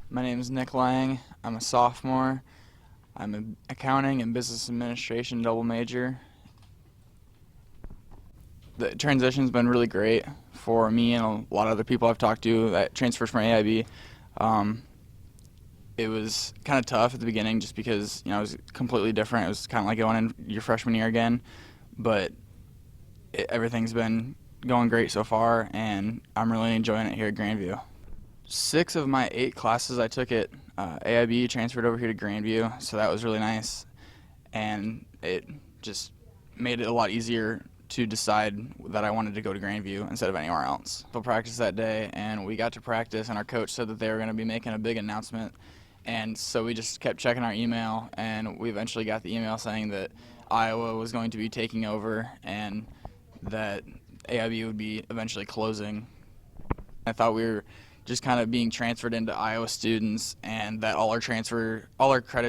My name is Nick Lang. I'm a sophomore. I'm an accounting and business administration double major. The transition's been really great for me and a lot of other people I've talked to that transferred from AIB. Um, it was kind of tough at the beginning just because it was completely different. It was kind of like going in your freshman year again, but everything's been going great so far, and I'm really enjoying it here at Grandview. 6 of my 8 classes I took at AIB transferred over here to Grandview, so that was really nice, and it just made it a lot easier to decide that I wanted to go to Grandview instead of anywhere else. We'll practice that day, and we got to practice, and our coach said that they were going to be making a big announcement, and so we just kept checking our email, and we eventually got the email saying that Iowa was going to be taking over and that AIB would be eventually closing. I thought we were just kind of being transferred into Iowa students, and that all our credits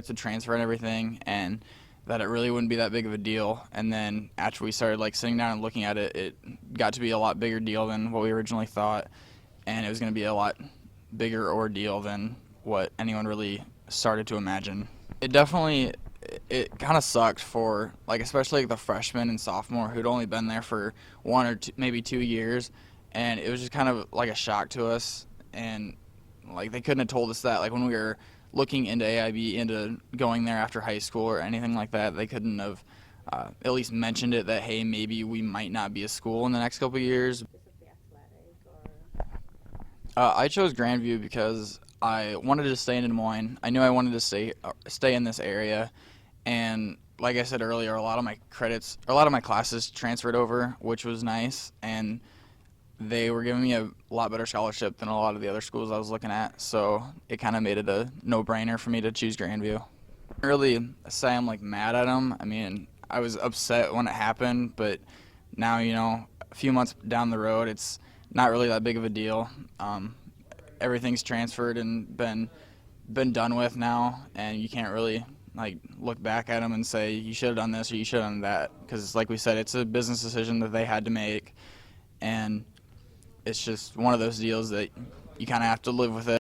would transfer and everything, and that it really wouldn't be that big of a deal. And then after we started sitting down and looking at it, it got to be a lot bigger deal than what we originally thought, and it was going to be a lot bigger ordeal than what anyone really started to imagine. It kind of sucked for especially the freshmen and sophomore who'd only been there for 1 or 2, maybe 2 years, and it was just kind of like a shock to us. And they couldn't have told us that when we were looking into AIB, into going there after high school or anything like that. They couldn't have at least mentioned it that, hey, maybe we might not be a school in the next couple of years. I chose Grandview because I wanted to stay in Des Moines. I knew I wanted to stay in this area, and like I said earlier, a lot of my classes transferred over, which was nice, and they were giving me a lot better scholarship than a lot of the other schools I was looking at, so it kind of made it a no-brainer for me to choose Grandview. I can't really say I'm mad at them. I mean, I was upset when it happened, but now a few months down the road, it's not really that big of a deal. Everything's transferred and been done with now, and you can't really look back at them and say you should have done this or you should have done that, because like we said, it's a business decision that they had to make, and it's just one of those deals that you kind of have to live with it.